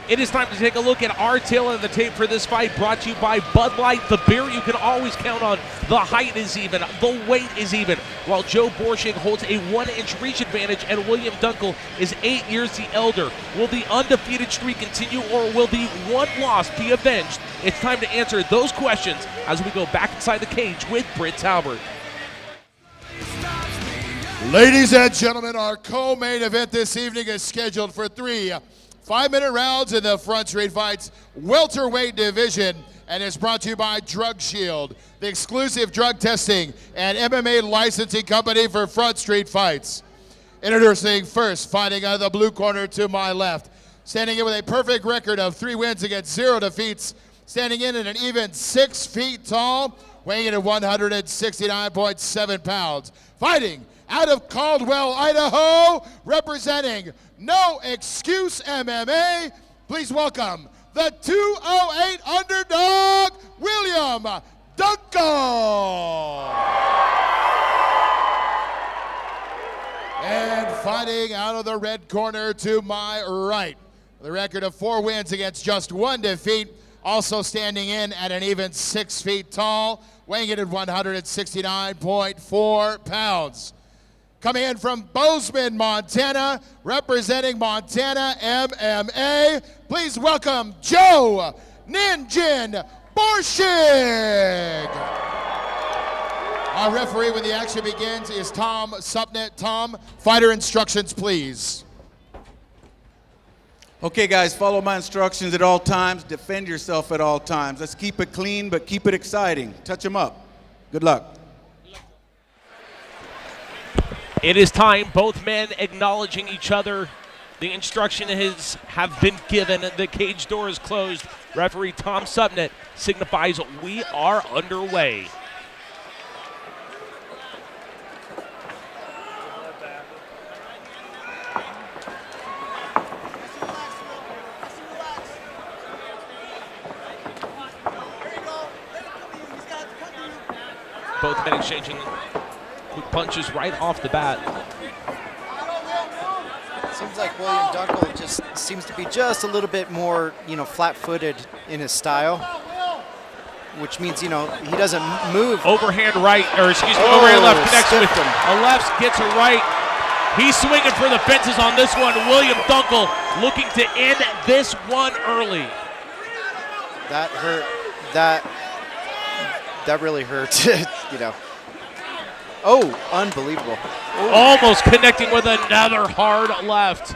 It is time to take a look at our tail of the tape for this fight, brought to you by Bud Light, the beer you can always count on. The height is even, the weight is even, while Joe Boerschig holds a 1-inch reach advantage and William Dunkle is 8 years the elder. Will the undefeated streak continue, or will the one loss be avenged? It's time to answer those questions as we go back inside the cage with Britt Talbert. Ladies and gentlemen, our co-main event this evening is scheduled for 3 5-minute rounds in the Front Street Fights welterweight division, and is brought to you by Drug Shield, the exclusive drug testing and MMA licensing company for Front Street Fights. Introducing first, fighting out of the blue corner to my left, standing in with a perfect record of 3 wins against 0 defeats, standing in at an even 6 feet tall, weighing in at 169.7 pounds, fighting out of Caldwell, Idaho, representing No Excuse MMA, please welcome the 208 underdog, William Dunkle. And fighting out of the red corner to my right, the record of 4 wins against just 1 defeat, also standing in at an even 6 feet tall, weighing in at 169.4 pounds. Coming in from Bozeman, Montana, representing Montana MMA, please welcome Joe Ninjin Boerschig. Our referee when the action begins is Tom Supnet. Tom, fighter instructions, please. Okay, guys, follow my instructions at all times. Defend yourself at all times. Let's keep it clean, but keep it exciting. Touch them up. Good luck. It is time, both men acknowledging each other. The instruction have been given. The cage door is closed. Referee Tom Supnet signifies we are underway. Both men exchanging quick punches right off the bat. Seems like William Dunkle just seems to be just a little bit more, flat-footed in his style, which means, he doesn't move. Overhand right, overhand left connects with a left, gets a right. He's swinging for the fences on this one. William Dunkle looking to end this one early. That hurt. That really hurt, Oh, unbelievable. Ooh. Almost connecting with another hard left.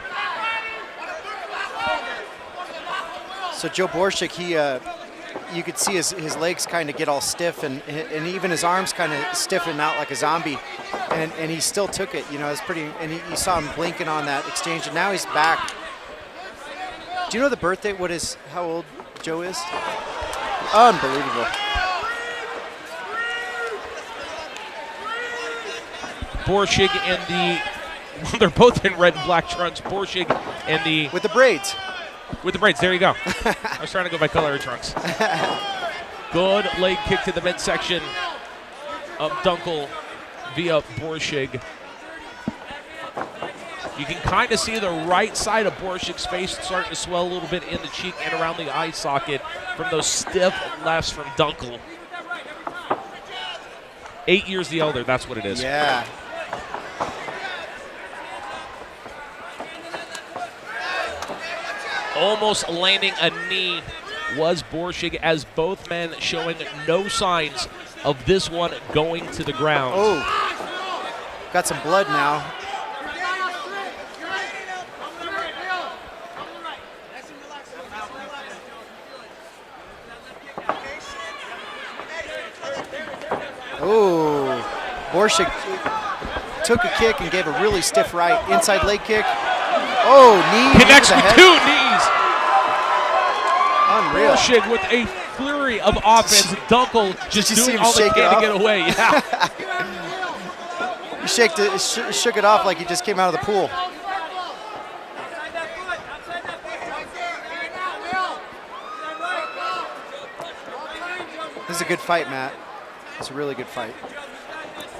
So Joe Boerschig, you could see his legs kind of get all stiff, and even his arms kind of stiffen out like a zombie, and he still took it. It's pretty. And you saw him blinking on that exchange, and now he's back. Do you know the birthday? How old Joe is? Unbelievable. Boerschig and they're both in red and black trunks. Boerschig and with the braids. With the braids, there you go. I was trying to go by color of trunks. Good leg kick to the midsection of Dunkle via Boerschig. You can kind of see the right side of Boerschig's face starting to swell a little bit in the cheek and around the eye socket from those stiff lefts from Dunkle. 8 years the elder, that's what it is. Yeah. Almost landing a knee was Boerschig, as both men showing no signs of this one going to the ground. Oh, got some blood now. Oh, Boerschig took a kick and gave a really stiff right. Inside leg kick. Oh, knee. Connects with 2 knees. Unreal. Boerschig with a flurry of offense. Dunkle just doing all they can to get away. Yeah. He shook it off like he just came out of the pool. This is a good fight, Matt. It's a really good fight.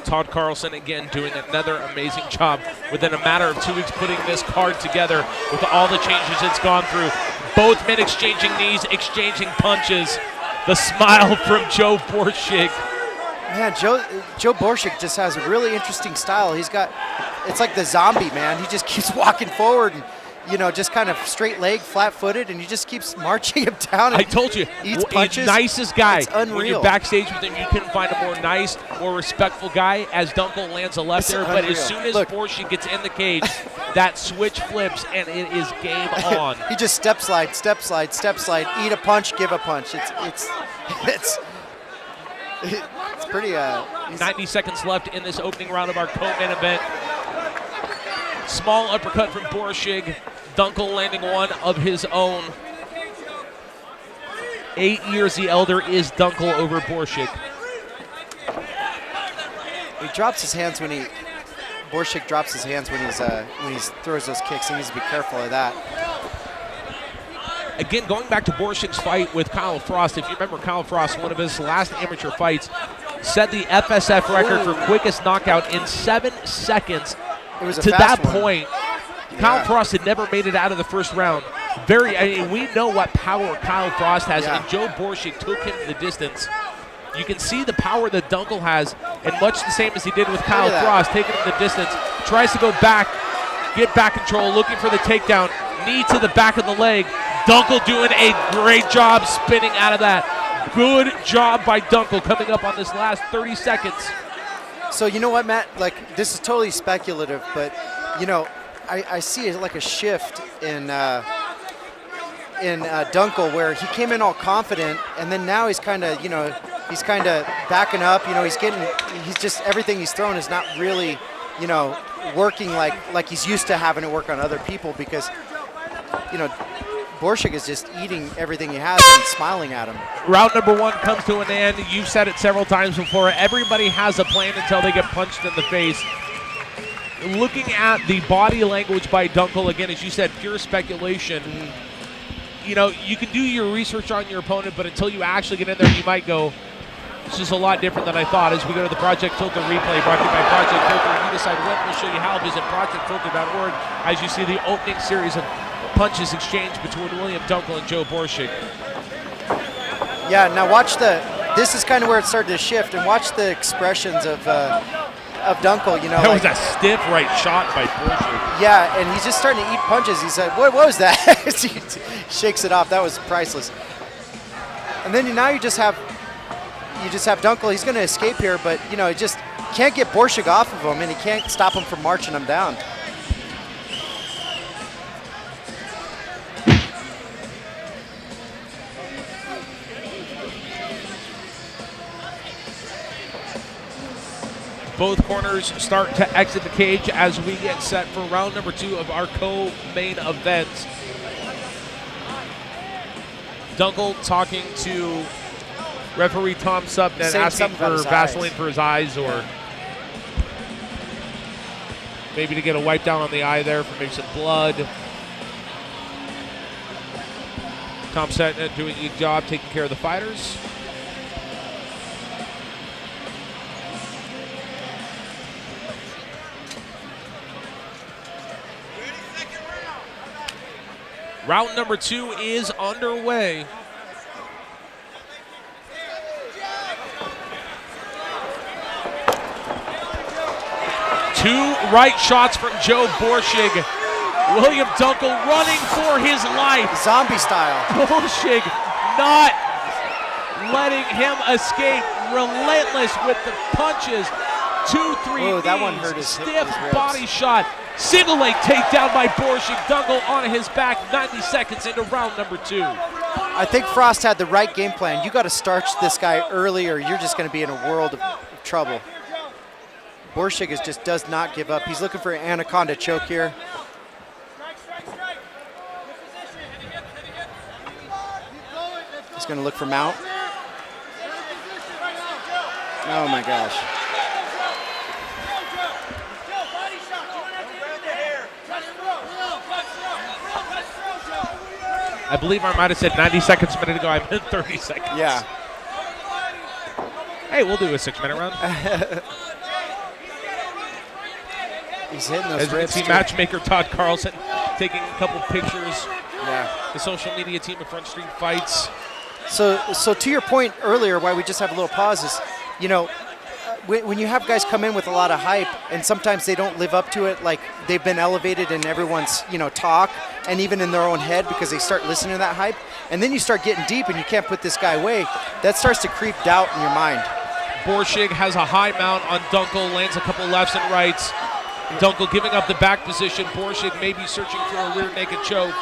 Todd Carlson again doing another amazing job within a matter of 2 weeks putting this card together with all the changes it's gone through. Both men exchanging knees, exchanging punches. The smile from Joe Boerschig. Man, Joe Boerschig just has a really interesting style. He's got, it's like the zombie, man. He just keeps walking forward and, you know, just kind of straight leg, flat-footed, and he just keeps marching him down. I told you, eats punches. Nicest guy. It's unreal. When you're backstage with him, you couldn't find a more nice, more respectful guy. As Dunkle lands a left there, but as soon as Boerschig gets in the cage, that switch flips and it is game on. He just step slide, step slide, step slide, eat a punch, give a punch. It's pretty. 90 seconds left in this opening round of our co-main event. Small uppercut from Boerschig. Dunkle landing one of his own. 8 years the elder is Dunkle over Boerschig. He drops his hands when Boerschig drops his hands when he throws those kicks. He needs to be careful of that. Again, going back to Boerschig's fight with Kyle Frost, if you remember Kyle Frost, one of his last amateur fights, set the FSF record for quickest knockout in 7 seconds. It was a to fast that one. point, Kyle Frost had never made it out of the first round. We know what power Kyle Frost has, and Joe Boerschig took him to the distance. You can see the power that Dunkle has, and much the same as he did with Kyle Frost, taking him the distance, tries to go back, get back control, looking for the takedown, knee to the back of the leg. Dunkle doing a great job spinning out of that. Good job by Dunkle coming up on this last 30 seconds. So you know what, Matt? Like, this is totally speculative, but you know, I see like a shift in Dunkle where he came in all confident, and then now he's kind of, he's kind of backing up. You know, he's just everything he's throwing is not really, working like he's used to having it work on other people, because, Boerschig is just eating everything he has and smiling at him. Round number one comes to an end. You've said it several times before. Everybody has a plan until they get punched in the face. Looking at the body language by Dunkle, again, as you said, pure speculation. You can do your research on your opponent, but until you actually get in there, you might go, this is a lot different than I thought. As we go to the Project Filter replay, brought to you by Project Filter. You decide when, we'll show you how. Visit projectfilter.org as you see the opening series of punches exchanged between William Dunkle and Joe Boerschig. Yeah, now watch this is kind of where it started to shift, and watch the expressions of Dunkle, That was a stiff right shot by Boerschig. Yeah, and he's just starting to eat punches. He's like, what was that? He shakes it off. That was priceless. And then now you just have Dunkle. He's going to escape here, but, he just can't get Boerschig off of him, and he can't stop him from marching him down. Both corners start to exit the cage as we get set for round number two of our co-main event. Dunkle talking to referee Tom Subnet, asking for Vaseline for his eyes, or maybe to get a wipe down on the eye there for maybe some blood. Tom Subnet doing a good job taking care of the fighters. Round number two is underway. Two right shots from Joe Boerschig. William Dunkle running for his life. Zombie style. Boerschig not letting him escape. Relentless with the punches. 2-3 knees. That one hurt his stiff body shot. Single leg takedown by Boerschig. Dunkle on his back. 90 seconds into round number two. I think Frost had the right game plan. You got to starch this guy early, or you're just going to be in a world of trouble. Boerschig just does not give up. He's looking for an anaconda choke here. He's going to look for mount. Oh my gosh. I believe I might have said 90 seconds a minute ago. I meant 30 seconds. Yeah. Hey, we'll do a 6-minute round. He's hitting those As you can ribs see, too. matchmaker Todd Carlson taking a couple pictures. Yeah. The social media team of Front Street Fights. So to your point earlier, why we just have a little pause is, you know, when you have guys come in with a lot of hype and sometimes they don't live up to it, like they've been elevated in everyone's, you know, talk and even in their own head because they start listening to that hype, and then you start getting deep and you can't put this guy away, that starts to creep doubt in your mind. Boerschig has a high mount on Dunkle, lands a couple lefts and rights. Dunkle giving up the back position. Boerschig maybe searching for a rear naked choke.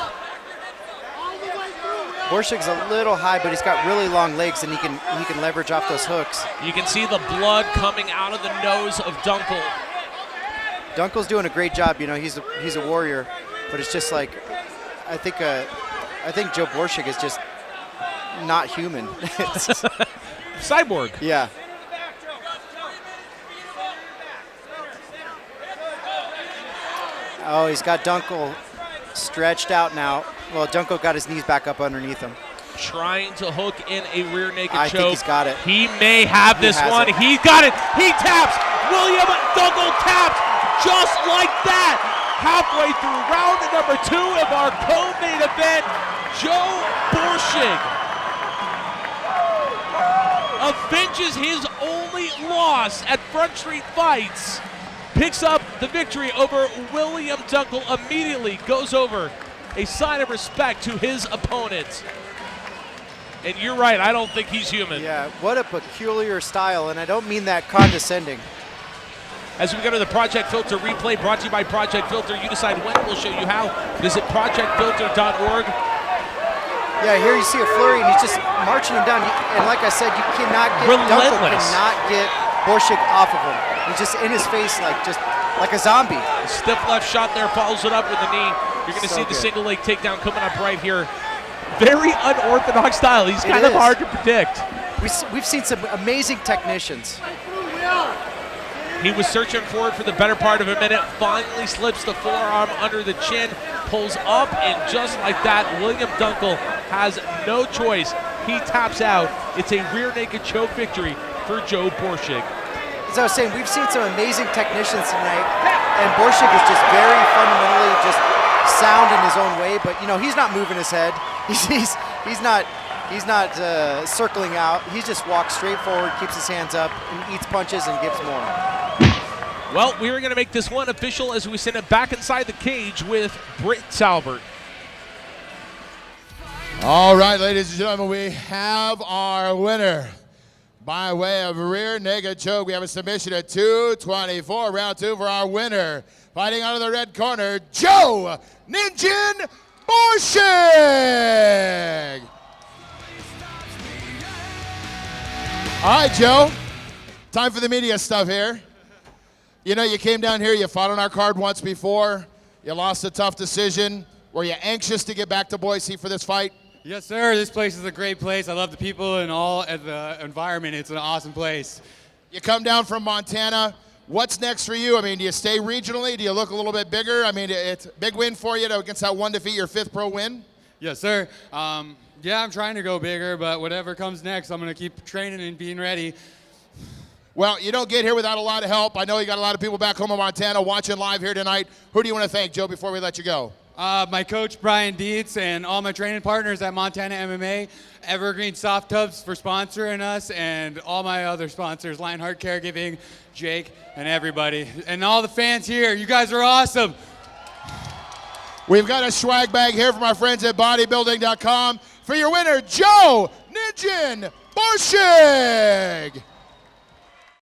Boerschig's a little high, but he's got really long legs, and he can leverage off those hooks. You can see the blood coming out of the nose of Dunkle. Dunkle's doing a great job. You know, he's a warrior, but it's just like I think Joe Boerschig is just not human. Cyborg. Yeah. Oh, he's got Dunkle stretched out now. Well, Dunkle got his knees back up underneath him. Trying to hook in a rear naked choke. I think he's got it. He may have this one. He got it. He taps. William Dunkle taps just like that. Halfway through round number 2 of our co-main event, Joe Boerschig avenges his only loss at Front Street Fights. Picks up the victory over William Dunkle immediately, goes over a sign of respect to his opponent. And you're right, I don't think he's human. Yeah, what a peculiar style, and I don't mean that condescending. As we go to the Project Filter replay, brought to you by Project Filter. You decide when, we'll show you how. Visit projectfilter.org. Yeah, here you see a flurry, and he's just marching him down. And like I said, you cannot get Dunkle cannot get Boerschig off of him. He's just in his face just like a zombie. A stiff left shot there, follows it up with the knee. You're going to see the good. single leg takedown coming up right here. Very unorthodox style. He's kind of hard to predict. We've seen some amazing technicians. He was searching for it for the better part of a minute, finally slips the forearm under the chin, pulls up, and just like that, William Dunkle has no choice. He taps out. It's a rear naked choke victory for Joe Boerschig. As I was saying, we've seen some amazing technicians tonight, and Boerschig is just very fundamentally just sound in his own way, but you know, he's not moving his head. He's not circling out. He just walks straight forward, keeps his hands up, and eats punches and gives more. Well, we are going to make this one official as we send it back inside the cage with Britt Talbert. All right, ladies and gentlemen, we have our winner. By way of rear naked choke, we have a submission at 224, round 2 for our winner. Fighting out of the red corner, Joe Ninjin Boerschig. All right, Joe, time for the media stuff here. You know, you came down here, you fought on our card once before, you lost a tough decision. Were you anxious to get back to Boise for this fight? Yes, sir. This place is a great place. I love the people and all of the environment. It's an awesome place. You come down from Montana. What's next for you? I mean, do you stay regionally? Do you look a little bit bigger? I mean, it's a big win for you against that one defeat, your 5th pro win. Yes, sir. Yeah, I'm trying to go bigger, but whatever comes next, I'm going to keep training and being ready. Well, you don't get here without a lot of help. I know you got a lot of people back home in Montana watching live here tonight. Who do you want to thank, Joe, before we let you go? My coach, Brian Dietz, and all my training partners at Montana MMA, Evergreen Soft Tubs for sponsoring us, and all my other sponsors, Lionheart Caregiving, Jake, and everybody. And all the fans here, you guys are awesome. We've got a swag bag here from our friends at bodybuilding.com for your winner, Joe Ninjin Boerschig.